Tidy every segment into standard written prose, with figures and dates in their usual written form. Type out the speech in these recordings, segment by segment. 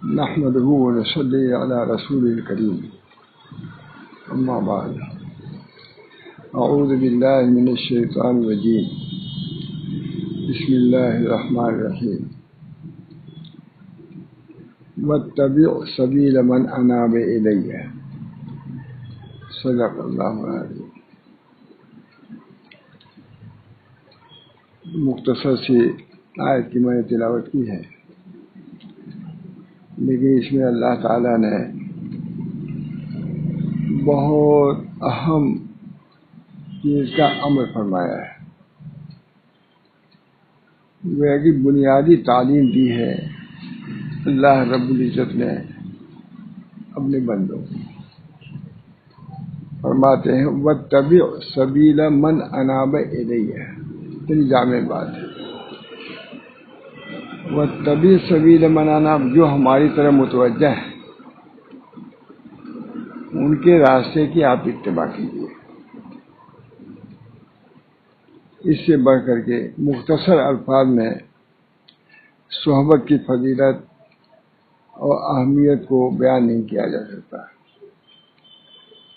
نحمده ونصلي على رسول الكريم أما بعد أعوذ بالله من الشيطان الرجيم بسم الله الرحمن الرحيم واتبع سبيل من أناب إلي صدق اللہ العظیم۔ مختصر سی آیت کی میں نے تلاوت کی ہے، لیکن اس میں اللہ تعالیٰ نے بہت اہم چیز کا امر فرمایا ہے، وہ کہ بنیادی تعلیم دی ہے اللہ رب العزت نے اپنے بندوں کو۔ فرماتے ہیں واتبع سبیل من اناب الیہ، اتنی جامع بات ہے۔ واتبع سبیل من اناب، جو ہماری طرف متوجہ ہے ان کے راستے کی آپ اتباع کیجیے۔ اس سے بڑھ کر کے مختصر الفاظ میں صحبت کی فضیلت اور اہمیت کو بیان نہیں کیا جا سکتا۔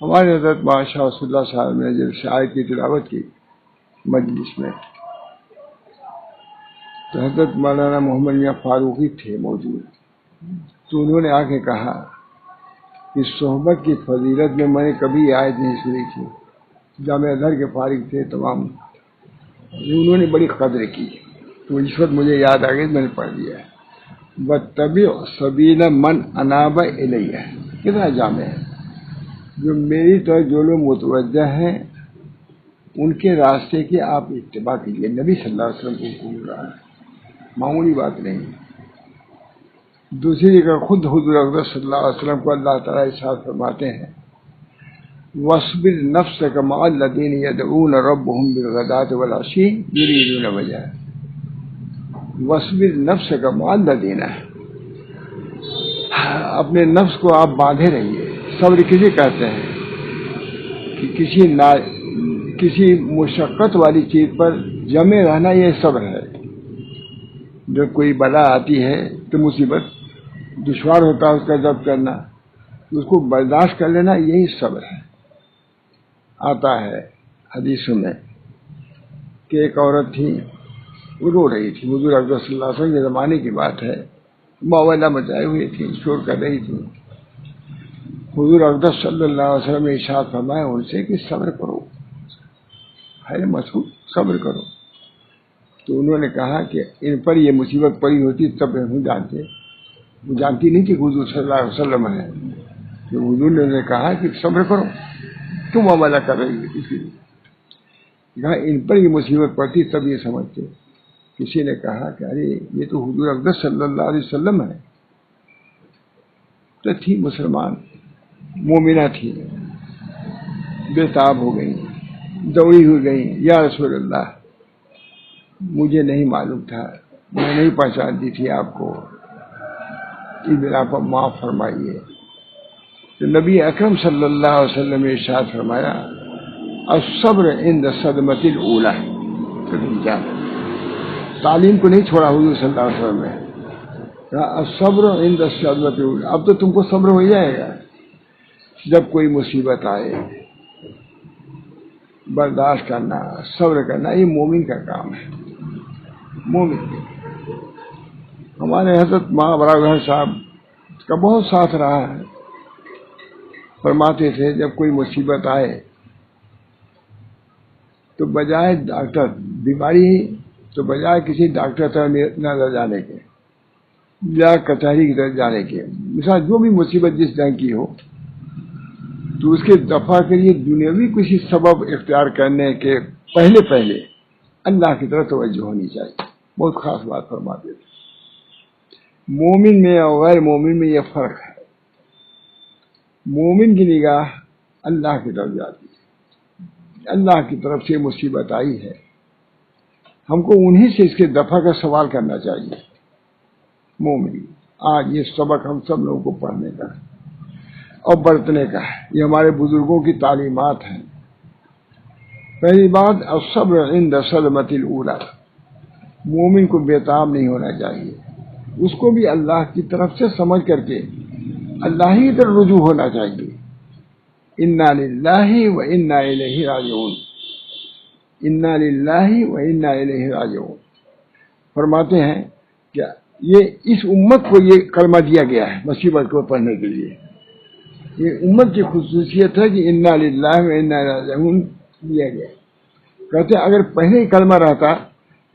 ہمارے حضرت شاہ رسول اللہ صاحب نے جب شاعر کی تلاوت کی مجلس میں، تو حضرت مولانا محمد میاں فاروقی تھے موجود، تو انہوں نے آ کے کہا کہ صحبت کی فضیلت میں نے کبھی آیت نہیں سنی تھی۔ جامعہ ازہر کے فارغ تھے تمام، انہوں نے بڑی قدر کی، تو اس وقت مجھے یاد آ گئی، میں نے پڑھ دیا ہے واتبع سبیل من اناب الیہ۔ کتنا جامع ہے، جو میری طرف جو لوگ متوجہ ہیں ان کے راستے کی آپ اتباع کیجیے۔ نبی صلی اللہ علیہ وسلم کو بول رہا ہے، معمولی بات نہیں۔ دوسری جگہ خود حضور اکرم صلی اللہ علیہ وسلم کو اللہ تعالیٰ ارشاد فرماتے ہیں وَاصْبِرْ نَفْسَكَ مَعَ الَّذِينَ يَدْعُونَ رَبَّهُمْ بِالْغَدَاةِ وَالْعَشِيِّ يُرِيدُونَ وَجْهَهُ۔ وَاصْبِرْ نَفْسَكَ مَعَ الَّذِينَ، اپنے نفس کو آپ باندھے رہیے۔ صبر کسے کہتے ہیں کہ کسی مشقت والی چیز پر جمے رہنا، یہ صبر ہے۔ جب کوئی بلا آتی ہے تو مصیبت دشوار ہوتا ہے اس کا ضبط کرنا، اس کو برداشت کر لینا، یہی صبر ہے۔ آتا ہے حدیثوں میں کہ ایک عورت تھی، وہ رو رہی تھی، حضور اکرم صلی اللہ علیہ وسلم کے زمانے کی بات ہے، معاملہ مچائے ہوئے تھی، شور کر رہی تھی۔ حضور اکرم صلی اللہ علیہ وسلم نے ارشاد فرمایا ان سے کہ صبر کرو، ہے مسعود صبر کرو۔ تو انہوں نے کہا کہ ان پر یہ مصیبت پڑی ہوتی تب ہم جانتے، وہ جانتی نہیں کہ حضور صلی اللہ علیہ وسلم ہے، کہ حضور نے انہیں کہا کہ صبر کرو، کیوں معاملہ کر رہی ہے کسی نے کہا ان پر یہ مصیبت پڑتی تب یہ سمجھتے۔ کسی نے کہا کہ ارے یہ تو حضور اکرم صلی اللہ علیہ وسلم ہے۔ تو تھی مسلمان مومنہ تھی، بے تاب ہو گئی، دوڑی ہوئی گئی، یا رسول اللہ مجھے نہیں معلوم تھا، میں نہیں پہچانتی تھی آپ کو، اس بنا پر معاف فرمائیے۔ تو نبی اکرم صلی اللہ علیہ وسلم نے ارشاد فرمایا الصبر عند الصدمۃ الاولی۔ تعلیم کو نہیں چھوڑا حضور صلی اللہ علیہ وسلم نے، کہا الصبر عند الصدمۃ الاولی۔ اب تو تم کو صبر ہو جائے گا جب کوئی مصیبت آئے، برداشت کرنا، صبر کرنا، یہ مومن کا کام ہے۔ مومن کے ہمارے حضرت براگھر صاحب کا بہت ساتھ رہا ہے، فرماتے تھے جب کوئی مصیبت آئے تو بجائے ڈاکٹر بیماری تو بجائے کسی ڈاکٹر طرف نظر جانے کے یا کچہری کی طرف جانے کے، مثال جو بھی مصیبت جس ڈنگ کی ہو، تو اس کے دفع کے لیے دنیاوی کسی سبب اختیار کرنے کے پہلے اللہ کی طرف توجہ ہونی چاہیے۔ بہت خاص بات فرماتے تھے۔ مومن میں اور غیر مومن میں یہ فرق ہے، مومن کی نگاہ اللہ کی طرف جاتی ہے، اللہ کی طرف سے مصیبت آئی ہے، ہم کو انہی سے اس کے دفع کا سوال کرنا چاہیے۔ مومن آج یہ سبق ہم سب لوگوں کو پڑھنے کا ہے اور برتنے کا ہے، یہ ہمارے بزرگوں کی تعلیمات ہیں۔ پہلی بات الصبر عند صدمۃ الاولی، مومن کو بے تاب نہیں ہونا چاہیے، اس کو بھی اللہ کی طرف سے سمجھ کر کے اللہ ہی کی طرف رجوع ہونا چاہیے. انا للہ و انا الیہ راجعون. انا للہ و انا الیہ راجعون. فرماتے ہیں کہ یہ اس امت کو یہ کلمہ دیا گیا ہے مصیبت کو پڑھنے کے لیے. یہ امت کی خصوصیت ہے کہ انا للہ و انا الیہ راجعون دیا گیا. کہتے ہیں اگر پہلے ہی کلمہ رہتا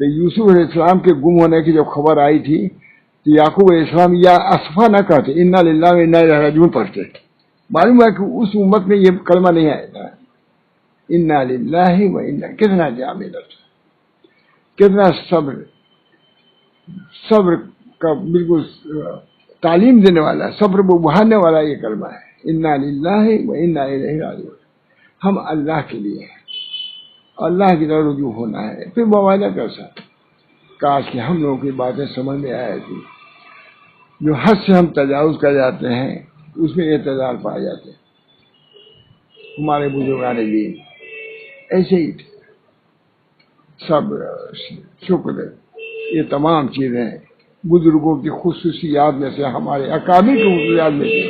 تو یوسف علیہ السلام کے گم ہونے کی جب خبر آئی تھی تو یعقوب علیہ السلام یا اسفا نہ کہتے, انا للہ و انا الیہ راجعون پڑھتے. معلوم ہے کہ اس امت میں یہ کلمہ نہیں آئے گا. انا للہ و انا, کتنا جامع لفظ, کتنا صبر کا بالکل تعلیم دینے والا, صبر کو بڑھانے والا یہ کلمہ ہے. انا للہ و انا الیہ راجعون. ہم اللہ کے لیے ہیں, اللہ کی طرف رجوع ہونا ہے. پھر موازنہ کیسا, کاش کہ ہم لوگوں کی باتیں سمجھ میں آئی تھی. جو حد سے ہم تجاوز کر جاتے ہیں اس میں اعتدال پائے جاتے ہیں. ہمارے بزرگان دین ایسے ہی تھے. صبر, شکر, یہ تمام چیزیں بزرگوں کی خصوصیات میں سے, ہمارے اکابر کی خصوصیات میں سے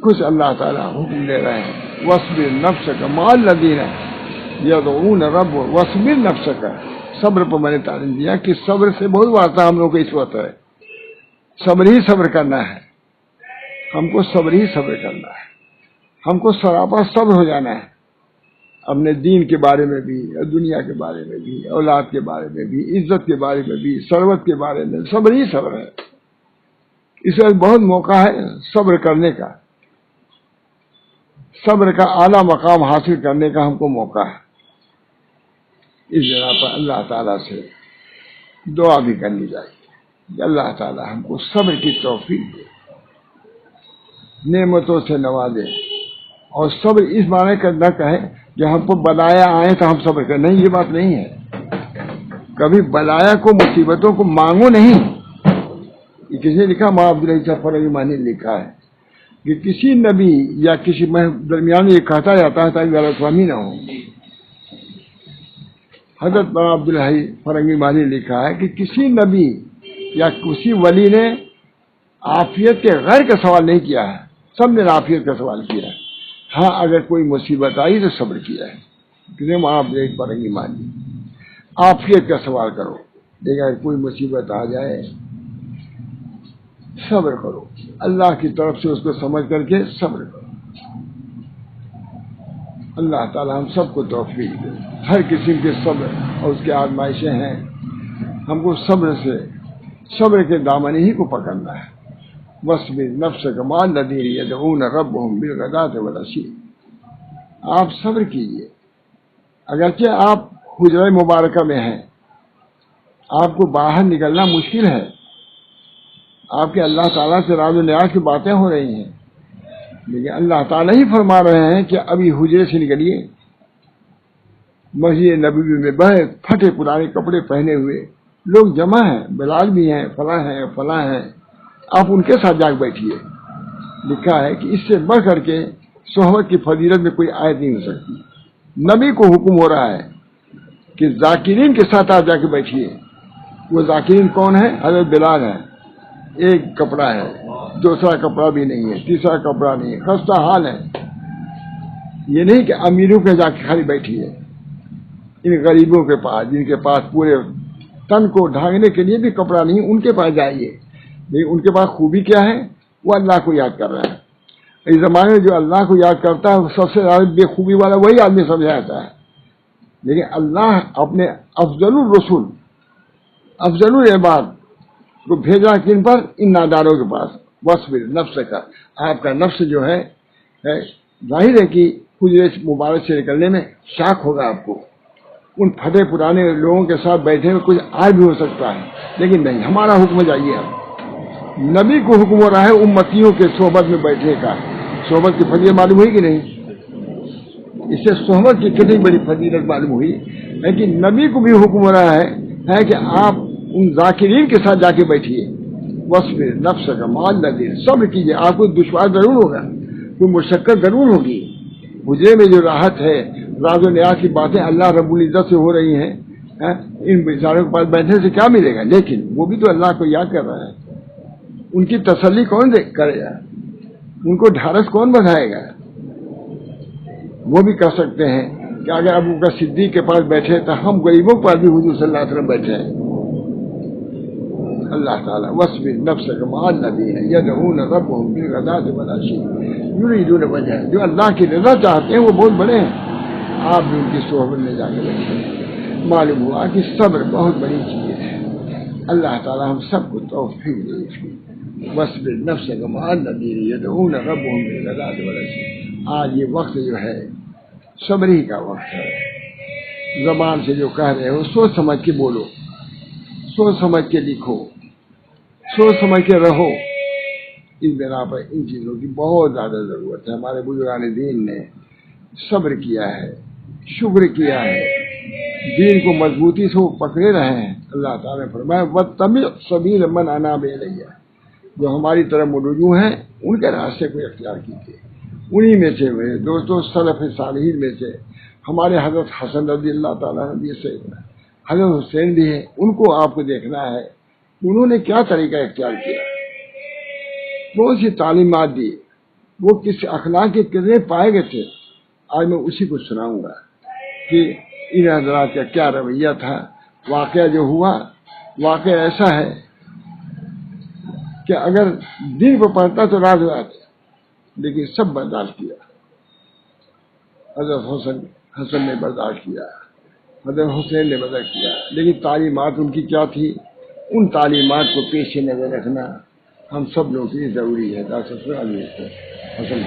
کچھ اللہ تعالیٰ حکم دے رہے ہیں. وَاصْبِرْ نَفْسَكَ مَعَ الَّذِينَ يَدْعُونَ رَبَّهُمْ وَاصْبِرْ نَفْسَكَ. صبر پر میں نے تعلیم دیا کہ صبر سے بہت بڑا ہم لوگ کو اس وقت ہے. صبر ہی صبر کرنا ہے, ہم کو صبر ہی صبر کرنا ہے. ہم کو سراپا صبر ہو جانا ہے, اپنے دین کے بارے میں بھی, دنیا کے بارے میں بھی, اولاد کے بارے میں بھی, عزت کے بارے میں بھی, ثروت کے بارے میں. صبر ہی صبر ہے. اس وقت بہت موقع ہے صبر کرنے کا, صبر کا اعلیٰ مقام حاصل کرنے کا ہم کو موقع ہے. اس جگہ پر اللہ تعالیٰ سے دعا بھی کرنی چاہیے کہ اللہ تعالیٰ ہم کو صبر کی توفیق دے, نعمتوں سے نوازے. اور صبر اس معنی کا نہ کہے کہ ہم کو بلایا آئے تو ہم صبر کریں. نہیں, یہ بات نہیں ہے. کبھی بلایا کو, مصیبتوں کو مانگو نہیں. یہ کسی نے لکھا, ماں عبدالعزیز فرنگی مانی نے لکھا ہے کہ کسی نبی یا کسی درمیان یہ کہتا جاتا ہے تاکہ غلط فہمی نہ ہو. حضرت مولانا عبدالحی فرنگی مانی نے لکھا ہے کہ کسی نبی یا کسی ولی نے عافیت کے غیر کا سوال نہیں کیا ہے, سب نے عافیت کا سوال کیا ہے. ہاں, اگر کوئی مصیبت آئی تو صبر کیا ہے. کہ مولانا عبدالحی فرنگی مانی عافیت کا سوال کرو, لیکن اگر کوئی مصیبت آ جائے صبر کرو, اللہ کی طرف سے اس کو سمجھ کر کے صبر کرو. اللہ تعالی ہم سب کو توفیق دے. ہر قسم کے صبر اور اس کے آزمائشیں ہیں, ہم کو صبر کے دامن ہی کو پکڑنا ہے. وَاصْبِرْ نَفْسَكَ مَعَ الَّذِينَ يَدْعُونَ رَبَّهُمْ بِالْغَدَاةِ وَالْعَشِيِّ. آپ صبر کیجئے. اگرچہ آپ حجرہ مبارکہ میں ہیں, آپ کو باہر نکلنا مشکل ہے, آپ کے اللہ تعالیٰ سے راز و نیاز کی باتیں ہو رہی ہیں, لیکن اللہ تعالیٰ ہی فرما رہے ہیں کہ ابھی حجرے سے نکلیے. مسجد نبوی میں بڑے پھٹے پرانے کپڑے پہنے ہوئے لوگ جمع ہیں, بلال بھی ہیں, فلاں ہیں, آپ ان کے ساتھ جا کے بیٹھیے. لکھا ہے کہ اس سے بڑھ کر کے صحبت کی فضیلت میں کوئی آیت نہیں ہو سکتی. نبی کو حکم ہو رہا ہے کہ ذاکرین کے ساتھ آپ جا کے بیٹھیے. وہ ذاکرین کون ہے؟ حضرت بلال ہے. ایک کپڑا ہے, دوسرا کپڑا بھی نہیں ہے, تیسرا کپڑا نہیں ہے, خستہ حال ہے. یہ نہیں کہ امیروں کے جا کے خالی بیٹھی ہے. ان غریبوں کے پاس, جن کے پاس پورے تن کو ڈھانکنے کے لیے بھی کپڑا نہیں, ان کے پاس جائیے. لیکن ان کے پاس خوبی کیا ہے؟ وہ اللہ کو یاد کر رہا ہے. اس زمانے میں جو اللہ کو یاد کرتا ہے سب سے زیادہ بے خوبی والا وہی آدمی سمجھا جاتا ہے. لیکن اللہ اپنے افضل الرسول, افضل العباد کو بھیجا کن پر؟ ان ناداروں کے پاس. وَاصْبِرْ نَفْسَكَ. آپ کا نفس جو ہے ظاہر ہے کہ حجرے مبارک سے نکلنے میں شاک ہوگا آپ کو. ان پھٹے پرانے لوگوں کے ساتھ بیٹھے ہوئے کچھ آج بھی ہو سکتا ہے, لیکن نہیں, ہمارا حکم جائیے. آپ نبی کو حکم ہو رہا ہے امتیوں کے صحبت میں بیٹھنے کا. صحبت کی فضیلت معلوم ہوئی کہ نہیں؟ اس سے صحبت کی کتنی بڑی فضیلت معلوم ہوئی. لیکن نبی کو بھی حکم ہو رہا ہے کہ آپ ان ذاکرین کے ساتھ جا کے بیٹھیے. وَاصْبِرْ نَفْسَكَ مَعَ الَّذِينَ. صبر کیجیے. آپ کو دشوار ضرور ہوگا, کوئی مشقت ضرور ہوگی. حجرے میں جو راحت ہے, راز و نیاز کی باتیں اللہ رب العزت سے ہو رہی ہیں, ان بیچاروں کے پاس بیٹھنے سے کیا ملے گا؟ لیکن وہ بھی تو اللہ کو یاد کر رہا ہے. ان کی تسلی کون کرے گا؟ ان کو ڈھارس کون بندھائے گا؟ وہ بھی کر سکتے ہیں کہ اگر ابو بکر صدیق کے پاس بیٹھے تو ہم غریبوں پر بھی حضور صلی اللہ علیہ وسلم بیٹھے ہیں. اللہ تعالیٰ وَاصْبِرْ نَفْسَكَ مَعَ الَّذِينَ يَدْعُونَ رَبَّهُمْ بِالْغَدَاةِ وَالْعَشِيِّ يُرِيدُونَ وَجْهَهُ. جو اللہ کی رضا چاہتے ہیں وہ بہت بڑے ہیں. آپ بھی ان کی صحبت میں جا کے بیٹھے. معلوم ہوا کہ صبر بہت بڑی چیز ہے. اللہ تعالیٰ ہم سب کو توفیق دے. وَاصْبِرْ نَفْسَكَ مَعَ الَّذِينَ يَدْعُونَ رَبَّهُمْ بِالْغَدَاةِ وَالْعَشِيِّ. آج یہ وقت جو ہے صبر ہی کا وقت ہے. زبان سے جو کہہ رہے ہو سوچ سمجھ کے بولو, سوچ سمجھ کے لکھو, سوچ سمجھ کے رہو. اس بنا پر ان چیزوں کی بہت زیادہ ضرورت ہے. ہمارے بزرگان دین نے صبر کیا ہے, شکر کیا ہے, دین کو مضبوطی سے وہ پکڑے رہے ہیں. اللہ تعالیٰ نے فرمایا وَاتَّبِعْ سَبِيلَ مَنْ أَنَابَ إِلَيَّ. جو ہماری طرف رجوع ہیں ان کے راستے کو اختیار کیجیے. انہی میں سے ہوئے دوستوں سلف صالحین میں سے ہمارے حضرت حسن رضی اللہ تعالیٰ عنہ سے حضرت حسین بھی ہیں. ان کو آپ کو دیکھنا ہے انہوں نے کیا طریقہ اختیار کیا, کون سی تعلیمات دی, وہ کس اخلاق کے کتنے پائے گئے تھے. آج میں اسی کو سناؤں گا کہ ان حضرات کا کیا رویہ تھا. واقعہ جو ہوا واقعہ ایسا ہے کہ اگر دل کو پڑھتا تو راز آتے, لیکن سب برداشت کیا. حضرت حسن نے برداشت کیا, حضرت حسین نے برداشت کیا, لیکن تعلیمات ان کی کیا تھی, ان تعلیمات کو پیش نظر رکھنا ہم سب لوگوں کے لیے ضروری ہے. حسن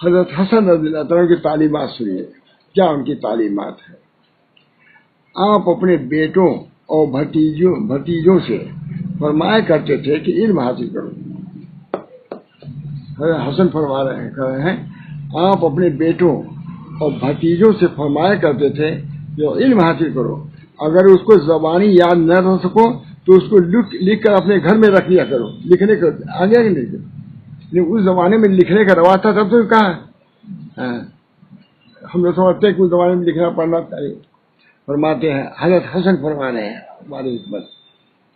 حضرت حسن رضی اللہ عنہ کی تعلیمات سنیے. کیا ان کی تعلیمات ہے؟ آپ اپنے بیٹوں اور بھتیجوں سے فرمایا کرتے تھے کہ علم حاصل کرو. حضرت حسن فرما رہے ہیں آپ اپنے بیٹوں اور بھتیجوں سے فرمایا کرتے تھے کہ علم حاصل کرو. اگر اس کو زبانی یاد نہ رہ سکو تو اس کو لکھ کر اپنے گھر میں رکھ لیا کرو. لکھنے کا آگے کہ نہیں, اس زمانے میں لکھنے کا رواج تھا تب تو کہا ہم لوگ سمجھتے ہیں کہ اس زمانے میں لکھنا پڑھنا چاہیے. فرماتے ہیں حضرت حسن فرما رہے ہیں ہماری حکمت,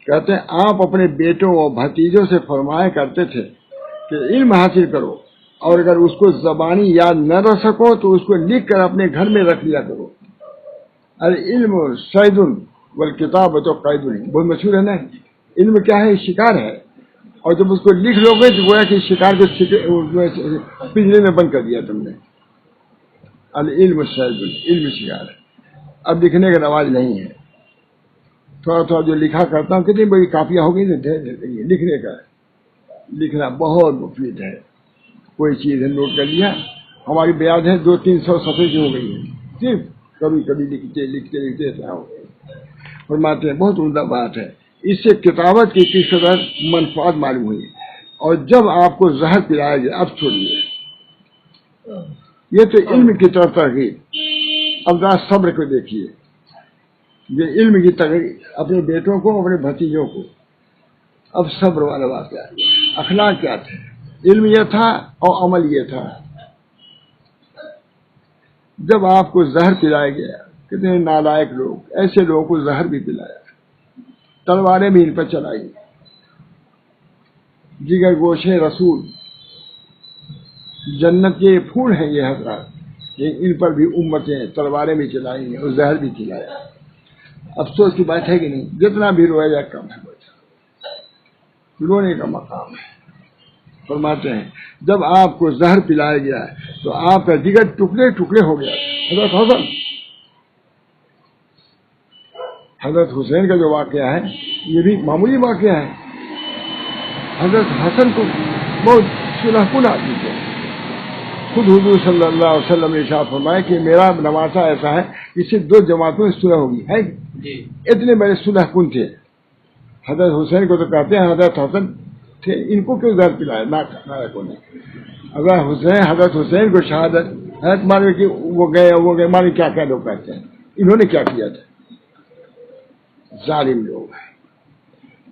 کہتے ہیں آپ اپنے بیٹوں اور بھتیجوں سے فرمایا کرتے تھے کہ علم حاصل کرو, اور اگر اس کو زبانی یاد نہ رہ سکو تو اس کو لکھ کر اپنے گھر میں رکھ لیا کرو. العلم صید والکتابۃ قید, بہت مشہور ہے نا. علم کیا ہے؟ شکار ہے, اور جب اس کو لکھ لو گے تو گویا کہ شکار کو پنجرے میں بند کر دیا تم نے. العلم صید, علم شکار ہے. اب لکھنے کا رواج نہیں ہے. تھوڑا تھوڑا جو لکھا کرتا ہوں کتنی بڑی کاپیاں ہو گئی لکھنے کا. لکھنا بہت مفید ہے. کوئی چیز ہے نوٹ کر لیا, ہماری بیاد ہے 200-300 صفحے کی ہو گئی ہے, صرف کبھی کبھی لکھتے ایسا ہو گئی. فرماتے ہیں بہت عمدہ بات ہے. اس سے کتابت کی کس قدر منفعت معلوم ہوئی. اور جب آپ کو زہر پلایا جائے, اب چھوڑیے, یہ تو علم کی طرف ترغیب. اب ذرا صبر کو دیکھیے. یہ علم کی ترغیب اپنے بیٹوں کو, اپنے بھتیجوں کو. اب صبر والا واقعہ. اخلاق کیا تھے؟ علم یہ تھا اور عمل یہ تھا. جب آپ کو زہر پلایا گیا, کتنے نالائق لوگ, ایسے لوگوں کو زہر بھی پلایا, تلواریں بھی ان پر چلائی. جگر گوشے رسول, جنت کے پھول ہیں یہ حضرات, ان پر بھی امتیں تلواریں بھی چلائی اور زہر بھی کھلایا. افسوس کی بات ہے کہ نہیں, جتنا بھی رویا جائے کم ہے, بچہ رونے کا مقام ہے. فرماتے ہیں جب آپ کو زہر پلایا گیا تو آپ کا جگر ٹکڑے ٹکڑے ہو گیا. حضرت حسین کا جو واقعہ ہے یہ بھی معمولی واقعہ ہے. حضرت حسن کو بہت صلح کن آدمی تھے. خود حضور صلی اللہ علیہ وسلم نے ارشاد فرمایا کہ میرا نواسا ایسا ہے کہ صرف 2 جماعتوں میں صلح ہوگی ہے. اتنے بڑے صلح کن تھے. حضرت حسین کو تو کہتے ہیں حضرت حسن تھے, ان کو کیوں زہر پلایا ناکوں نے. حضرت حسین کو شہادت حضرت مانو کہ وہ گئے مانو کیا کیا لوگ کہتے ہیں, انہوں نے کیا کیا تھا. ظالم لوگ ہیں.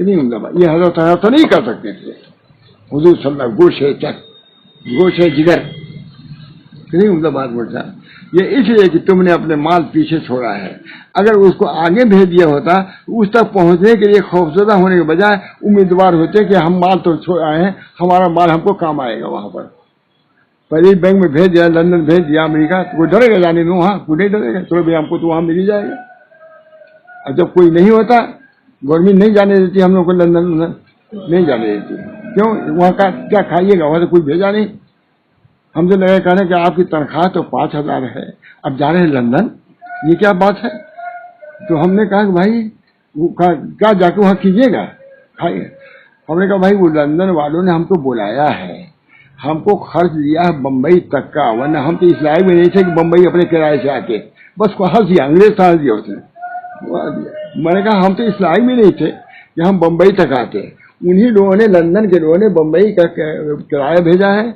کتنی عمدہ بات. یہ حضرت حسن نہیں کر سکتے تھے. حضور صلی اللہ علیہ وسلم گوش ہے جگر. کتنی عمدہ بات بولتا. یہ اس لیے کہ تم نے اپنے مال پیچھے چھوڑا ہے. اگر اس کو آگے بھیج دیا ہوتا اس تک پہنچنے کے لیے خوفزدہ ہونے کے بجائے امیدوار ہوتے کہ ہم مال تو چھوڑ آئے ہیں, ہمارا مال ہم کو کام آئے گا. وہاں پر پہلے بینک میں بھیج دیا, لندن بھیج دیا, امریکہ, تو کوئی ڈرے گا جانے میں؟ وہاں کوئی نہیں ڈرے گا. چلو بھائی ہم کو تو وہاں مل ہی جائے گا. اور جب کوئی نہیں ہوتا, گورنمنٹ نہیں جانے دیتی ہم لوگ کو, لندن نہیں جانے دیتی. کیوں؟ وہاں کا کیا کھائیے گا, وہاں سے کوئی بھیجا نہیں. ہم سے لگے کہنے کہ آپ کی تنخواہ تو 5,000 ہے, اب جا رہے ہیں لندن, یہ کیا بات ہے؟ تو ہم نے کہا کہ بھائی کیا جا کے وہاں کیجیے گا, کھائیے. ہم نے کہا بھائی وہ لندن والوں نے ہم کو بلایا ہے, ہم کو خرچ دیا ہے بمبئی تک کا, ورنہ ہم تو اس لائق میں نہیں تھے کہ بمبئی اپنے کرائے سے آ کے بس کو ہنس دیا, انگریز تھا ہنس دیا اس نے. میں نے کہا ہم تو اس لائق میں نہیں تھے کہ ہم بمبئی تک آتے. انہی لوگوں نے, لندن کے لوگوں نے بمبئی کا کرایہ بھیجا ہے,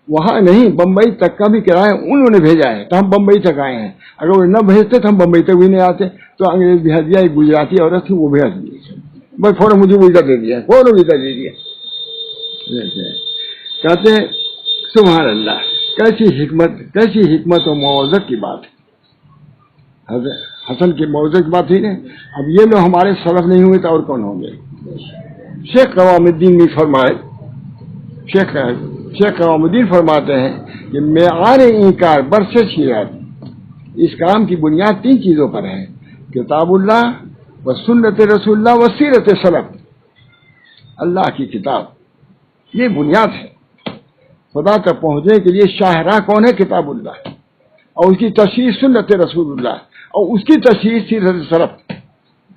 وہاں نہیں بمبئی تک کا بھی کرایہ انہوں نے بھیجا ہے, تو ہم بمبئی تک آئے ہیں. اگر وہ نہ بھیجتے تو ہم بمبئی تک بھی نہیں آتے. تو انگریز بھیج دیا, ایک گجراتی عورت تھی وہ بھیج دی, بس فوراً مجھے ویزا دے دیا, فوراً ویزا دے دیا. کہتے ہیں سبحان اللہ, کیسی حکمت و موعظت کی بات ہے. حسن کی موعظت کی بات تھی نا. اب یہ لوگ ہمارے سلف نہیں ہوئے تو اور کون ہوں گے؟ شیخ قوام الدین بھی فرمائے, شیخ قوام الدین فرماتے ہیں کہ معیار انکار برس شیعت, اس کام کی بنیاد 3 چیزوں پر ہے, کتاب اللہ و سنت رسول اللہ و سیرت سلف. اللہ کی کتاب یہ بنیاد ہے. خدا تک پہنچنے کے لیے شاہراہ کون ہے؟ کتاب اللہ, اور اس کی تشریح سنت رسول اللہ, اور اس کی تشریح سیرت سلف.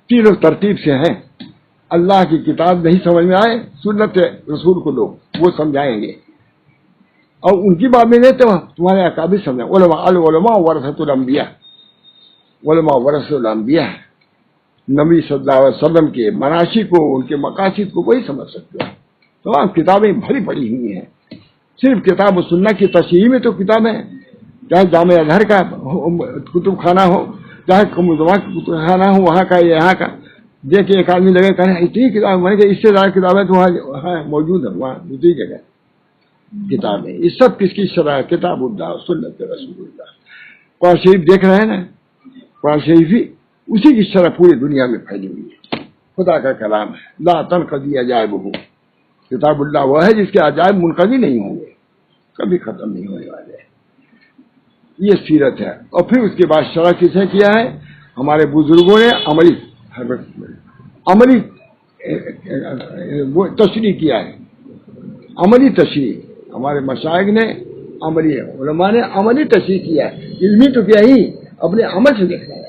تینوں ترتیب سے ہیں. اللہ کی کتاب نہیں سمجھ میں آئے, سنت رسول کو لوگ وہ سمجھائیں گے, اور ان کی بات میں نہیں تو تمہارے اکابر سمجھیں. علماء ورثۃ الانبیاء, علماء ورثۃ الانبیاء. نبی صلی اللہ علیہ وسلم کے مناشی کو, ان کے مقاصد کو وہی سمجھ سکتے ہیں. تمام کتابیں بھری پڑی ہوئی ہیں. صرف کتاب و سنت کی تشریح میں تو کتابیں, چاہے جامع ازہر کا کتب خانہ ہو, چاہے کتب خانہ ہو وہاں کا یہاں کا. دیکھ ایک آدمی لگے کہنے اتنی کتاب, میں نے کہا اس سے زیادہ کتابیں تو وہاں موجود ہیں, وہاں دوسری جگہ کتابیں. یہ سب کس کی شرح ہے؟ کتاب اللہ, سنت رسول اللہ. قرآن شریف دیکھ رہے ہیں نا, قرآن شریف ہی اسی کی شرح پوری دنیا میں پھیلی ہوئی ہے. خدا کا کلام ہے. لا تنقضی عجائبہ, کتاب اللہ وہ ہے جس کے عجائب منقضی نہیں ہوں گے, کبھی ختم نہیں ہونے والے. یہ سیرت ہے. اور پھر اس کے بعد شرح کس نے کیا ہے؟ ہمارے بزرگوں نے عملی تشریح کیا ہے. عملی تشریح ہمارے مشائخ نے, عملی علماء نے عملی تشریح کیا ہے. علمی تو کیا ہی, اپنے عمل سے دیکھنا ہے.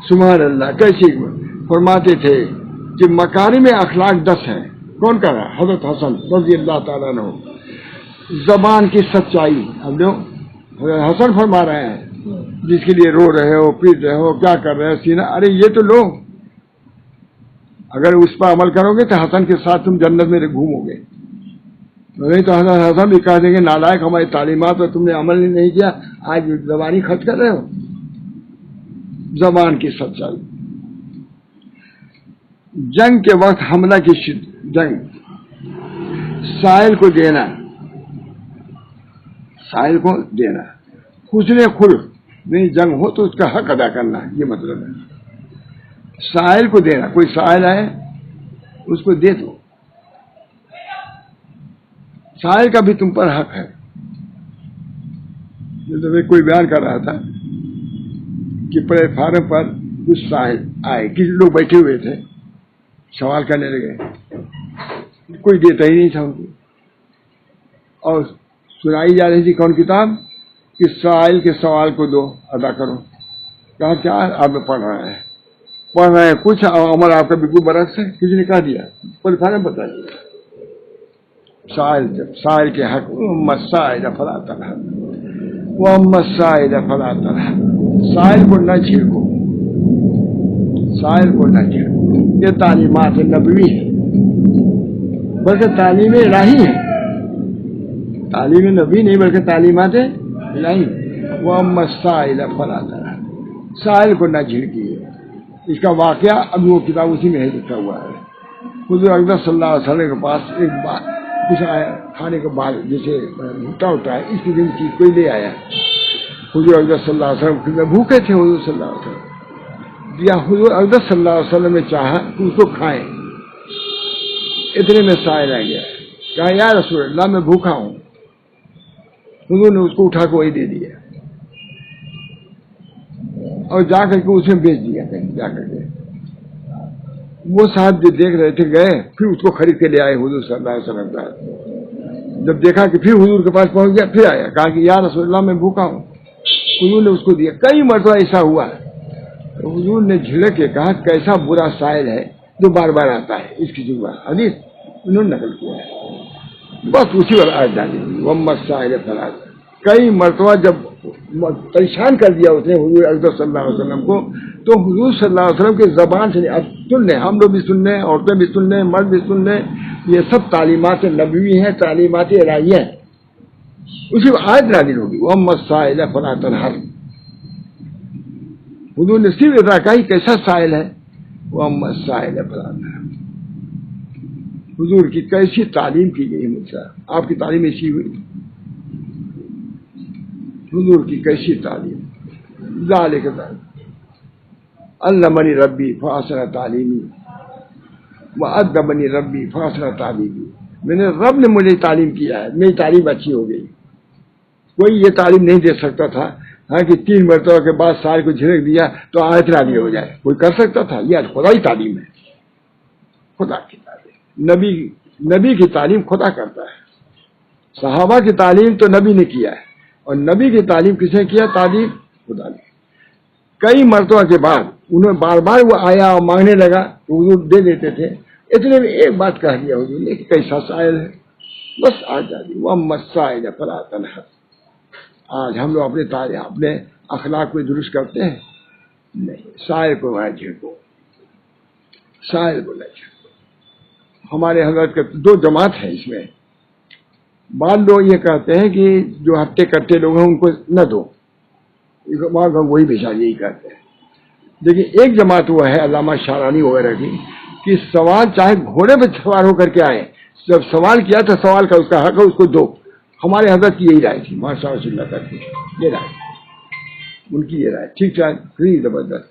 سبحان اللہ. کیسی فرماتے تھے کہ مکارم اخلاق 10 ہیں. کون کہہ رہا ہے؟ حضرت حسن رضی اللہ تعالیٰ عنہ. زبان کی سچائی, اب لو حضرت حسن فرما رہے ہیں, جس کے لیے رو رہے ہو, پیٹ رہے ہو, کیا کر رہے ہو سینہ, ارے یہ تو لو, اگر اس پر عمل کرو گے تو حسن کے ساتھ تم جنت میں گھومو گے. نہیں تو حضرت حسن بھی کہہ دیں گے نالائق, ہماری تعلیمات پر تم نے عمل نہیں کیا, آج زبانی خرچ کر رہے ہو. زبان کی سچائی. جنگ کے وقت حملہ کی جنگ, سائل کو دینا, سائل کو دینا, حسن خلق نہیں, جنگ ہو تو اس کا حق ادا کرنا, یہ مطلب ہے. سائل کو دینا, کوئی سائل ہے اس کو دے دو, سائل کا بھی تم پر حق ہے. جیسے میں کوئی بیان کر رہا تھا کہ پلیٹ فارم پر کچھ سائل آئے, کسی لوگ بیٹھے ہوئے تھے, سوال کرنے لگے, کوئی دیتا ہی نہیں تھا ان کو, اور سنائی جا رہی تھی کون کتاب کہ سائل کے سوال کو دو, ادا کرو. کہا کیا آپ پڑھ رہے ہیں کچھ عمل آپ کا بالکل برعکس ہے. کسی نے کہا دیا, پلیٹ فارم بتا دیا. سائل کے حق, مسائل فلا تنہر, وہ مسائل فلا تنہر. سائل کو نہ چھیڑو, سائل کو نہ چھیڑو. یہ تعلیمات نبوی ہے, بلکہ تعلیم الہی ہے. تعلیم نبی نہیں بلکہ تعلیمات الہی. وہ مسائل فلا تنہر, سائل کو نہ جھڑکیے. اس کا واقعہ ابھی وہ کتاب اسی میں ہے لکھا ہوا ہے. حضور اقدس صلی اللہ علیہ وسلم کے پاس ایک بار کچھ آیا کھانے کے بعد جیسے بھٹا ہوتا ہے اس قسم کی کوئی لے آیا. حضور اقدس صلی اللہ علیہ وسلم بھوکے تھے. حضور صلی اللہ علیہ وسلم یا حضور اقدس صلی اللہ علیہ وسلم نے چاہا کہ اس کو کھائیں. اتنے میں سائل آ گیا, کہا یا رسول اللہ میں بھوکا ہوں. حضور نے اس کو اٹھا کے وہی دے دیا اور جا کر کے اسے بیچ دیا کہیں جا کر کے. وہ صاحب جو دیکھ رہے تھے گئے, پھر اس کو خرید کے لے آئے حضور صلی اللہ علیہ وسلم کا. جب دیکھا کہ پھر حضور کے پاس پہنچ گیا, پھر آیا, کہا کہ یا رسول اللہ میں بھوکا ہوں. حضور نے اس کو دیا. کئی مرتبہ ایسا ہوا. حضور نے جھڑک کے کہا کیسا برا سائل ہے جو بار بار آتا ہے. اس کی جملہ حدیث انہوں نے نقل کیا ہے. بس اسی پر آج ڈالی محمد سائل فلاح. کئی مرتبہ جب پریشان کر دیا اس نے حضور اقدس صلی اللہ علیہ وسلم کو, تو حضور صلی اللہ علیہ وسلم کی زبان سے اب سن لیں, ہم لوگ بھی سن لیں, عورتیں بھی سن لیں, مرد بھی سن لیں, یہ سب تعلیمات نبوی ہیں, تعلیمات الہیہ ہیں. اسی پر آیت نازل ہوگی محمد سائل فلا تنہر. حضور نے صرف اتنا کہا کیسا سائل ہے, محمد سائل فلا تنہر. حضور کی کیسی تعلیم کی گئی مجھ سے, آپ کی تعلیم ایسی ہوئی. حضور کی کیسی تعلیم. ذالک علمنی ربی فاحسن تعلیمی وادبنی ربی فاحسن تعلیمی. میں نے رب نے مجھے تعلیم کیا ہے, میری تعلیم اچھی ہو گئی. کوئی یہ تعلیم نہیں دے سکتا تھا ہاں کہ 3 مرتبہ کے بعد سال کو جھڑک دیا تو آیت نازل ہو جائے. کوئی کر سکتا تھا؟ یہ خدا کی تعلیم ہے, خدا کی تعلیم. نبی کی تعلیم خدا کرتا ہے. صحابہ کی تعلیم تو نبی نے کیا ہے, اور نبی کی تعلیم کس نے کیا؟ تعلیم خدا نے. کئی مرتبہ کے بعد انہیں بار بار وہ آیا اور مانگنے لگا تو حضور دے دیتے تھے. اتنے میں ایک بات کہہ دیا حضور نے کہ کیسا سائل ہے, بس آ جاتی وہ مسائل فلا تنہر. آج ہم لوگ اپنے اخلاق کو درست کرتے ہیں نہیں. سائل کو وہاں جھڑکو, سائل کو نہ جھڑکو. ہمارے حضرت کے 2 جماعت ہیں اس میں. بعض لوگ یہ کہتے ہیں کہ جو ہٹے کٹے لوگ ہیں ان کو نہ دو, وہی بیچا یہی کہتے ہیں. لیکن ایک جماعت وہ ہے علامہ شارانی وغیرہ کی کہ سوال چاہے گھوڑے پہ سوار ہو کر کے آئے, جب سوال کیا تھا سوال کا اس کا حق ہے, اس کو دو. ہمارے حضرت کی یہی رائے تھی, ماشاء اللہ کرتی یہ رائے, ان کی یہ رائے ٹھیک ٹھاک فری زبردست.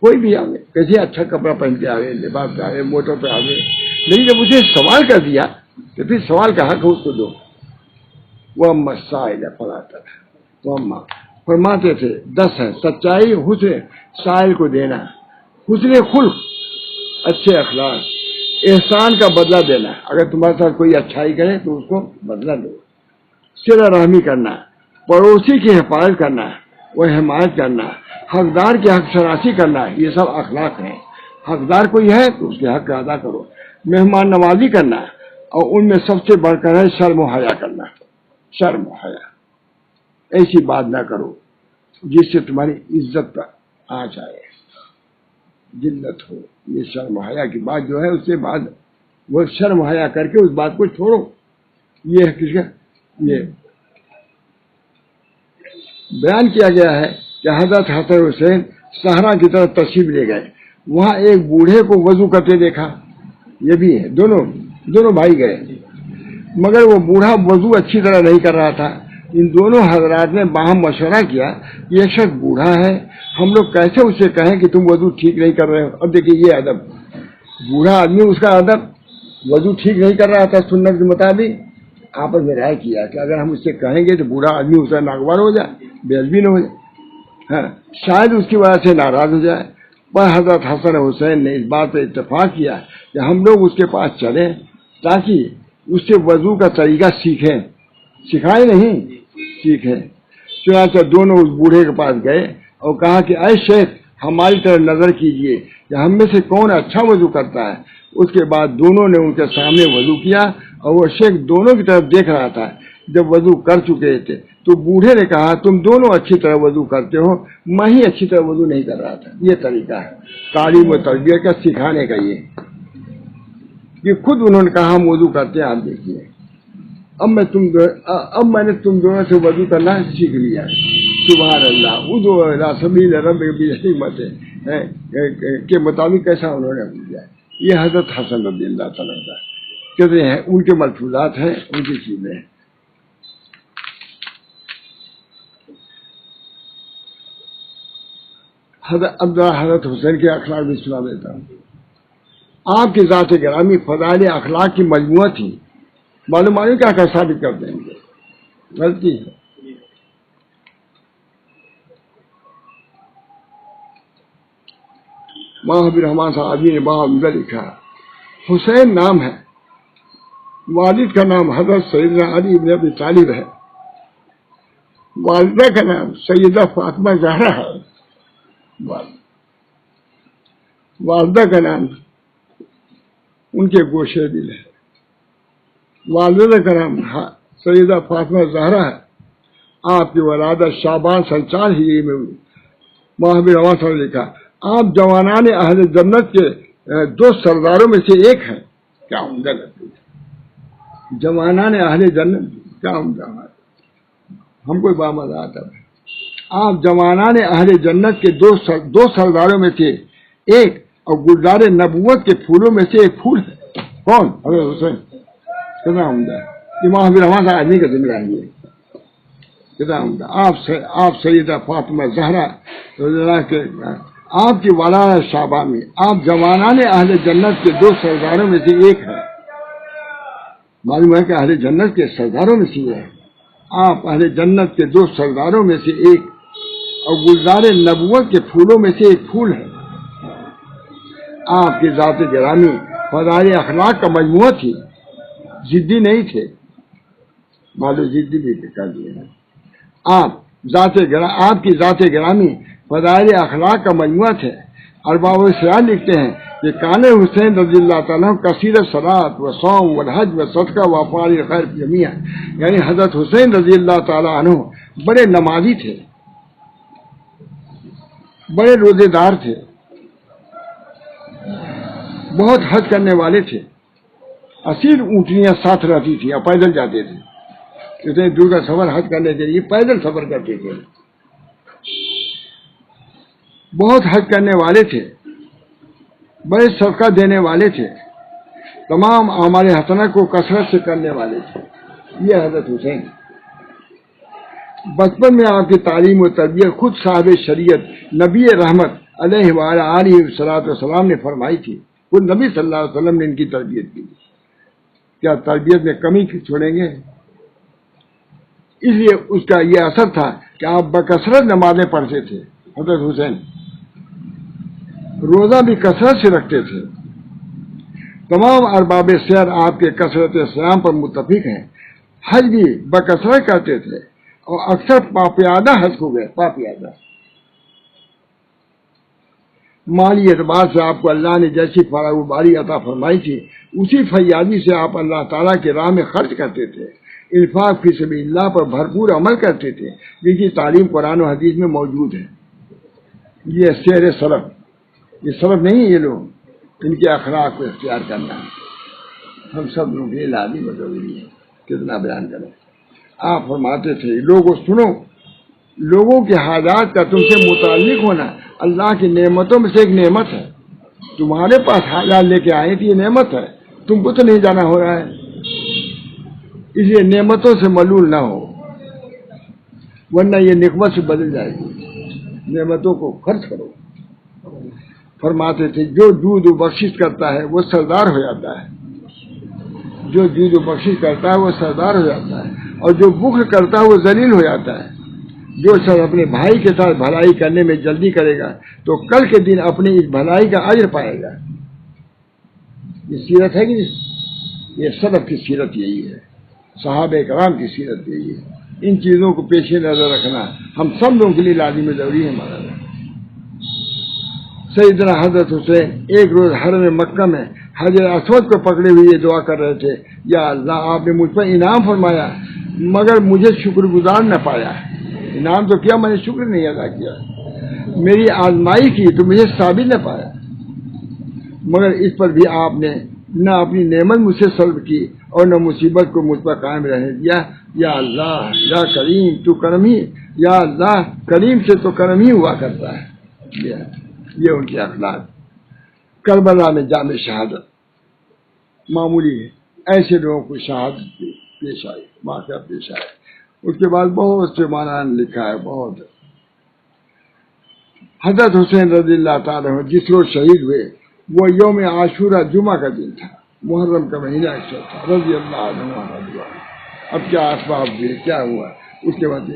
کوئی بھی آگے کیسے اچھا کپڑا پہن کے آگے, لباس پہ آگے, موٹر پہ آگے, لیکن جب اسے سوال کر دیا تو پھر سوال کا حق ہے اس کو دو. وہ مسائل فلا تنہر. وہ فرماتے تھے 10 ہے سچائی, حسن سائل کو دینا, حسن خلق اچھے اخلاق, احسان کا بدلہ دینا. اگر تمہارے ساتھ کوئی اچھائی کرے تو اس کو بدلہ دو. صلہ رحمی کرنا, پڑوسی کی حفاظت کرنا, وہ حمایت کرنا, حقدار کی حق شناسی کرنا, یہ سب اخلاق ہیں. حقدار کوئی ہے تو اس کے حق ادا کرو. مہمان نوازی کرنا, اور ان میں سب سے بڑھ کر ہے شرم و حیا کرنا. شرم و حیا, ایسی بات نہ کرو جس سے تمہاری عزت پر آ جائے, ذلت ہو. یہ شرم و حیا کی بات جو ہے اس سے بعد وہ شرم و حیا کر کے اس بات کو چھوڑو. یہ کس کا یہ بیان کیا گیا ہے کہ حضرت حسن حسین صحرا کی طرف تشریف لے گئے. وہاں ایک بوڑھے کو وضو کرتے دیکھا. یہ بھی ہے, دونوں بھائی گئے, مگر وہ بوڑھا وضو اچھی طرح نہیں کر رہا تھا. ان دونوں حضرات نے باہم مشورہ کیا کہ یہ شخص بوڑھا ہے, ہم لوگ کیسے اسے کہیں کہ تم وضو ٹھیک نہیں کر رہے ہو. اب دیکھیے یہ ادب, بوڑھا آدمی اس کا ادب, وضو ٹھیک نہیں کر رہا تھا سنت کے مطابق. آپس میں رائے کیا کہ اگر ہم اس سے کہیں گے تو بوڑھا آدمی اس کا ناگوار ہو جائے, بے ادبی نہ ہو جائے, ہاں شاید اس کی وجہ سے ناراض ہو جائے. پر حضرت حسن حسین نے اس بات پہ اتفاق کیا کہ ہم لوگ اس کے پاس چلیں تاکہ اس سے وضو کا طریقہ سیکھیں, سکھائے نہیں سیکھیں. چنانچہ دونوں اس بوڑھے کے پاس گئے اور کہا کہ اے شیخ ہماری طرف نظر کیجئے کہ ہم میں سے کون اچھا وضو کرتا ہے. اس کے بعد دونوں نے ان کے سامنے وضو کیا اور وہ شیخ دونوں کی طرف دیکھ رہا تھا. جب وضو کر چکے تھے تو بوڑھے نے کہا تم دونوں اچھی طرح وضو کرتے ہو, میں ہی اچھی طرح وضو نہیں کر رہا تھا. یہ طریقہ ہے تعلیم و تربیت کا, سکھانے کا. یہ خود انہوں نے کہا ہم وضو کرتے ہیں, آپ دیکھیے. اب میں نے تم دونوں سے وضو کرنا سیکھ لیا. سبحان اللہ, وضو الی سبیل ربک بالحکمت. کے مطابق ایسا انہوں نے دیا. یہ حضرت حسن رضی اللہ تعالیٰ کا کہتے ہیں ان کے ملفوظات ہیں، ان کی چیزیں ہیں. حضرت حسین کے اخلاق بھی سنا دیتا ہوں. آپ کی ذات گرامی فضائل اخلاق کی مجموعہ تھی. معلوم کیا ثابت کر دیں گے؟ غلطی ہے. محبر رحمان صاحب نے بہت لکھا حسین نام ہے، والد کا نام حضرت سیدنا علی بن ابی طالب ہے، والدہ کا نام سیدہ فاطمہ زہرا ہے، والدہ کا نام ان کے گوشے دل ہے، والدہ کا نام سیدہ فاطمہ زہرا ہے. آپ کی ولادت شعبان 4 ہجری میں ہوئی. محبر رحمان صاحب نے لکھا آپ جوانان اہل جنت کے 2 سرداروں میں سے ایک ہیں. کیا عمدہ لگتی ہے جوانان اہل جنت، کیا عمدہ بات. ہم کو بامد آتا ہے. آپ جوانان اہل جنت کے 2 سرداروں میں سے ایک اور گلزار نبوت کے پھولوں میں سے ایک پھول ہے. کون؟ حضرت حسین. کتنا عمدہ ہے. یہ محبر رحمان صاحب آدمی کا ذمہ ہے. کتنا عمدہ. آپ سیدہ فاطمہ زہرا کے آپ کی ولادت شعبہ میں آپ جوانان اہل جنت کے 2 سرداروں میں سے ایک ہے. معلوم ہے کہ اہل جنت کے سرداروں میں سے ہے. آپ اہل جنت کے 2 سرداروں میں سے ایک اور گلزار نبوت کے پھولوں میں سے ایک پھول ہے. آپ کی ذات گرامی فضائل اخلاق کا مجموعہ تھی. ضدی نہیں تھے. معلوم ضدی بھی کر دیے ہیں. آپ کی ذات گرامی فضائل اخلاق کا مجموعہ تھے. ارباب سیاح لکھتے ہیں کہ کان حسین رضی اللہ تعالیٰ کثیر صلاۃ و صوم و حج و صدقہ و افعال خیر جمیع، یعنی حضرت حسین رضی اللہ تعالیٰ عنہ بڑے نمازی تھے، بڑے روزے دار تھے، بہت حج کرنے والے تھے. اصیل اونٹنیاں ساتھ رہتی تھیں اور پیدل جاتے تھے. اتنے دور کا سفر حج کرنے کے لیے پیدل سفر کرتے تھے. بہت حج کرنے والے تھے، بڑے صدقہ دینے والے تھے، تمام اعمال حسنہ کو کثرت سے کرنے والے تھے. یہ حضرت حسین. بچپن میں آپ کی تعلیم و تربیت خود صاحب شریعت نبی رحمت علیہ وآلہ والسلام نے فرمائی تھی. خود نبی صلی اللہ علیہ وسلم نے ان کی تربیت کی. کیا تربیت میں کمی چھوڑیں گے؟ اس لیے اس کا یہ اثر تھا کہ آپ بکثرت نمازیں پڑھتے تھے. حضرت حسین روزہ بھی کثرت سے رکھتے تھے. تمام ارباب سیر آپ کے کثرت سیام پر متفق ہیں. حج بھی بکثرت کرتے تھے اور اکثر پاپیادہ حج ہو گئے. پاپیادہ مالی اعتبار سے آپ کو اللہ نے جیسی فراغ و باری عطا فرمائی تھی اسی فیاضی سے آپ اللہ تعالیٰ کی راہ میں خرچ کرتے تھے. انفاق فی سبیل اللہ پر بھرپور عمل کرتے تھے جن کی تعلیم قرآن و حدیث میں موجود ہے. یہ سیر سلف، یہ سلف نہیں، یہ لوگ ان کے اخلاق کو اختیار کرنا ہم سب لوگ کے لازمی و ضروری ہے. کتنا بیان کریں. آپ فرماتے تھے لوگوں سنو، لوگوں کے حاجات کا تم سے متعلق ہونا اللہ کی نعمتوں میں سے ایک نعمت ہے. تمہارے پاس حاجات لے کے آئے تھے، یہ نعمت ہے. تم کو تو نہیں جانا ہو رہا ہے، اس لیے نعمتوں سے ملول نہ ہو ورنہ یہ نقمت سے بدل جائے گی. نعمتوں کو خرچ کرو. فرماتے تھے جو جود و بخشش کرتا ہے وہ سردار ہو جاتا ہے. جو جود و بخشش کرتا ہے وہ سردار ہو جاتا ہے اور جو بخل کرتا ہے وہ ذلیل ہو جاتا ہے. جو شخص اپنے بھائی کے ساتھ بھلائی کرنے میں جلدی کرے گا تو کل کے دن اپنی اس بھلائی کا اجر پائے گا. یہ سیرت ہے کہ یہ سلف کی سیرت یہی ہے، صحابہ کرام کی سیرت یہی ہے. ان چیزوں کو پیش نظر رکھنا ہم سب لوگوں کے لیے لازمی ضروری ہے. ہمارا سیدنا حضرت حسین ایک روز حرم مکہ میں حجر اسود کو پکڑے ہوئے دعا کر رہے تھے، یا اللہ آپ نے مجھ پر انعام فرمایا مگر مجھے شکر گزار نہ پایا. انعام تو کیا، میں نے شکر نہیں ادا کیا. میری آزمائی کی تو مجھے ثابت نہ پایا، مگر اس پر بھی آپ نے نہ اپنی نعمت مجھ سے سلب کی اور نہ مصیبت کو مجھ پر قائم رہنے دیا. یا اللہ یا کریم تو کرم ہی، یا اللہ کریم سے تو کرم ہی ہوا کرتا ہے. یہ ان کے اخلاق. کربلا میں جام شہادت معمولی ہے، ایسے لوگوں کو شہادت پیش آئی، واقعہ پیش آئے. اس کے بعد بہت سے مولانا نے لکھا ہے. بہت حضرت حسین رضی اللہ تعالیٰ عنہ جس روز شہید ہوئے وہ یوم عاشورہ جمعہ کا دن تھا، محرم کا مہینہ تھا. رضی اللہ عنہ. اب کیا اسباب ہوئے، کیا ہوا اس کے بعد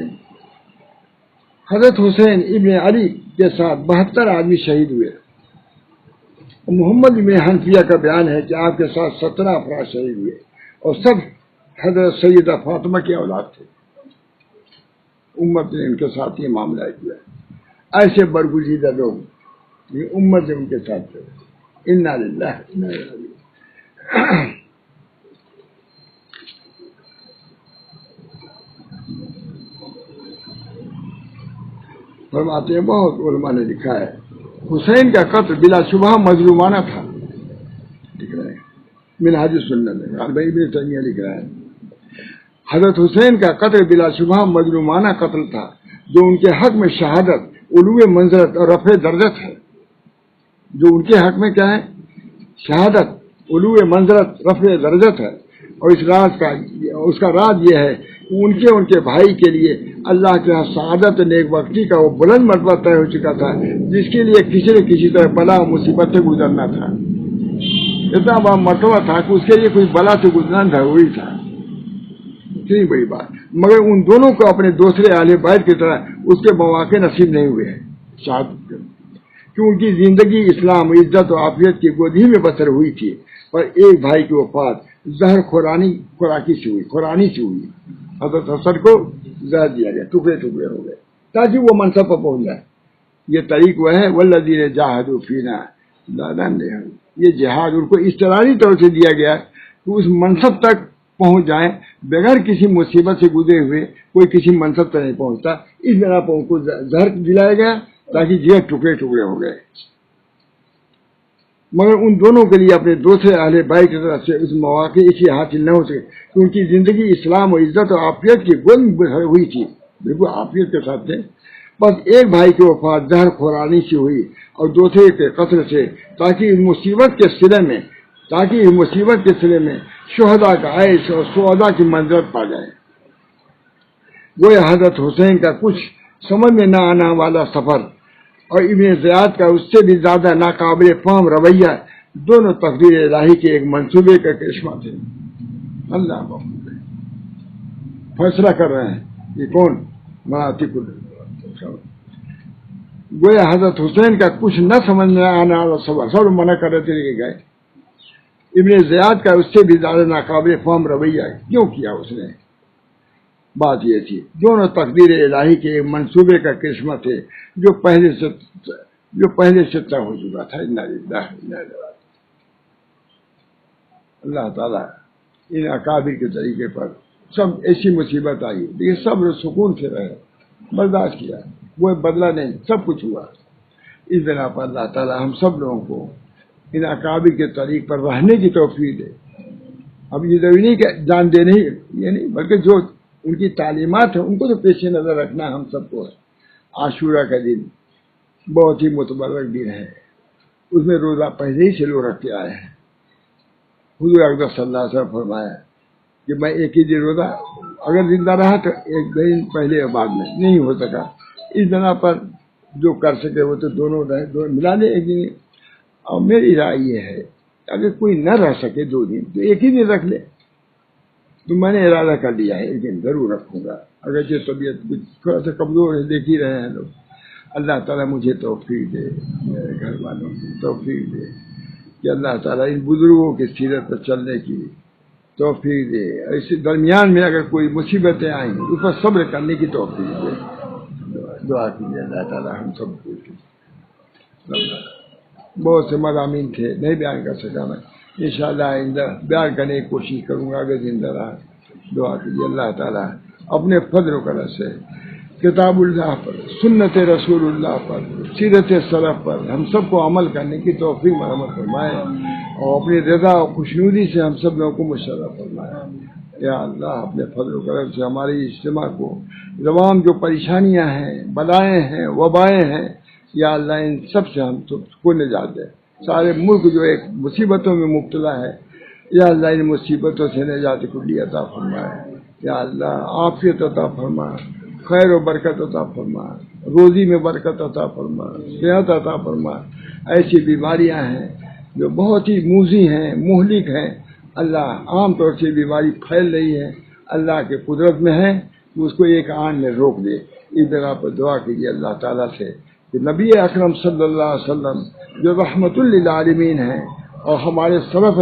حضرت حسین ابن علی کے ساتھ 72 آدمی شہید ہوئے. محمد ابن حنفیہ کا بیان ہے کہ آپ کے ساتھ 17 افراد شہید ہوئے اور سب حضرت سیدہ فاطمہ کی اولاد تھے. امت نے ان کے ساتھ یہ معاملہ کیا. ایسے برگزیدہ لوگ یہ امت نے ان کے ساتھ تھے. انا للہ انا الیہ راجعون. فرماتے ہیں بہت علماء نے لکھا ہے حسین کا قتل بلا شبہ مظلومانہ تھا. لکھ رہے ہیں منہاج السنت میں ابن تیمیہ لکھ رہا ہے حضرت حسین کا قتل بلا شبہ مظلومانہ قتل تھا جو ان کے حق میں شہادت، علو منزلت اور رفع درجت ہے. جو ان کے حق میں کیا ہے؟ شہادت، علو منزلت، رفع درجت ہے. اور اس کا راز یہ ہے کہ ان کے بھائی کے لیے اللہ کے یہاں سعادت نیک وقتی کا وہ بلند مرتبہ طے ہو چکا تھا جس کے لیے کسی نہ کسی طرح بلا مصیبت سے گزرنا تھا. اتنا بڑا مرتبہ تھا کہ اس کے لیے کوئی بلا سے گزرنا ضروری تھا. اتنی بڑی بات. مگر ان دونوں کو اپنے دوسرے اہل بیت کی طرح اس کے مواقع نصیب نہیں ہوئے ہیں شہادت کے، کہ ان کی زندگی اسلام، عزت و عافیت کی گودھی میں بسر ہوئی تھی. پر ایک بھائی کی وفات زہر خوراکی سے ہوئی. حضرت حسن کو زہر دیا گیا، ٹکڑے ٹکڑے ہو گئے تاکہ وہ منصب پر پہنچ جائے. یہ طریق وہ ہے والذین جاہدوا فینا لنہدینہم. یہ جہاد ان کو اضطراری طور سے دیا گیا کہ اس منصب تک پہنچ جائیں. بغیر کسی مصیبت سے گزرے ہوئے کوئی کسی منصب تک نہیں پہنچتا. اس بنا پر ان کو زہر دلایا گیا تاکہ یہ ٹکڑے ٹکڑے ہو گئے. مگر ان دونوں کے لیے اپنے دوسرے اہل بیت کی طرف سے اس مواقع اس لیے حاصل نہ ہو سکے کہ ان کی زندگی اسلام و عزت و عافیت کی گود ہوئی تھی، بالکل عافیت کے ساتھ تھے. بس ایک بھائی کی وفات زہر خورانی سے ہوئی اور دوسرے کے قتل سے تاکہ اس مصیبت کے سلے میں شہداء کا عیش اور سعداء کی منزلت پا جائے. وہ حضرت حسین کا کچھ سمجھ میں نہ آنا والا سفر اور ابن زیاد کا اس سے بھی زیادہ ناقابل فہم رویہ دونوں تقدیر الہی کے ایک منصوبے کا کرشمہ تھے. اللہ فیصلہ کر رہے ہیں یہ کون؟ مناطق. گویا حضرت حسین کا کچھ نہ سمجھ میں آنا والا سفر سب منع کر رہے تھے گئے. ابن زیاد کا اس سے بھی زیادہ ناقابل فہم رویہ کیوں کیا اس نے؟ بات یہ تھی دونوں تقدیر الہی کے منصوبے کا کرشمہ تھے جو پہلے سے طے ہو چکا تھا. اللہ تعالیٰ ان اکابر کے طریقے پر سب ایسی مصیبت آئی لیکن سب سکون سے رہے، برداشت کیا، وہ بدلہ نہیں، سب کچھ ہوا. اس بنا پر اللہ تعالیٰ ہم سب لوگوں کو ان اکابر کے طریق پر رہنے کی توفیق دے. اب یہ ضروری نہیں کہ جان دینے یہ نہیں، بلکہ جو ان کی تعلیمات ہیں ان کو تو پیش نظر رکھنا ہم سب کو ہے. عاشورہ کا دن بہت ہی متبرک دن ہے. اس میں روزہ پہلے ہی سے لوگ رکھتے آئے ہیں. حضور اکرم صلی اللہ علیہ وسلم فرمایا کہ میں ایک ہی دن روزہ اگر زندہ رہا تو ایک دن پہلے اور بعد میں نہیں ہو سکا. اس بنا پر جو کر سکے وہ تو دونوں ملا لے ایک دن. اور میری رائے یہ ہے اگر کوئی نہ رہ سکے 2 دن تو ایک ہی دن رکھ لے. تو میں نے ارادہ کر لیا ہے ایک دن ضرور رکھوں گا. اگرچہ طبیعت تھوڑا سا کمزور ہے، دیکھ ہی رہے ہیں لوگ. اللہ تعالیٰ مجھے توفیق دے، میرے گھر والوں کو توفیق دے کہ اللہ تعالیٰ ان بزرگوں کی سیرت پر چلنے کی توفیق دے. اس درمیان میں اگر کوئی مصیبتیں آئیں اس پر صبر کرنے کی توفیق دے. دعا کیجیے اللہ تعالیٰ ہم سب کو. بہت سے مضامین تھے نہیں بیان کر سکا میں، انشاءاللہ آئندہ بیان کرنے کی کوشش کروں گا اگر زندہ رہا. دعا کیجیے اللہ تعالیٰ اپنے فضل و کرم سے کتاب اللہ پر، سنت رسول اللہ پر، سیرت سلف پر ہم سب کو عمل کرنے کی توفیق مرحمت فرمائے اور اپنی رضا اور خوشنودی سے ہم سب لوگوں کو مشرف فرمائے. یا اللہ اپنے فضل و کرم سے ہماری اجتماع کو تمام جو پریشانیاں ہیں، بلائیں ہیں، وبائیں ہیں، یا اللہ ان سب سے ہم کو نجات دے. سارے ملک جو ایک مصیبتوں میں مبتلا ہے، یا اللہ ان مصیبتوں سے نجات کلی عطا فرمائے. یا اللہ عافیت عطا فرما، خیر و برکت عطا فرما، روزی میں برکت عطا فرما، صحت عطا فرما. ایسی بیماریاں ہیں جو بہت ہی موذی ہیں، مہلک ہیں، اللہ عام طور سے بیماری پھیل رہی ہے، اللہ کے قدرت میں ہے کہ اس کو ایک آن میں روک دے. اس جگہ پر دعا کیجیے اللہ تعالیٰ سے کہ نبی اکرم صلی اللہ علیہ وسلم جو رحمت للعالمین ہیں اور ہمارے سلف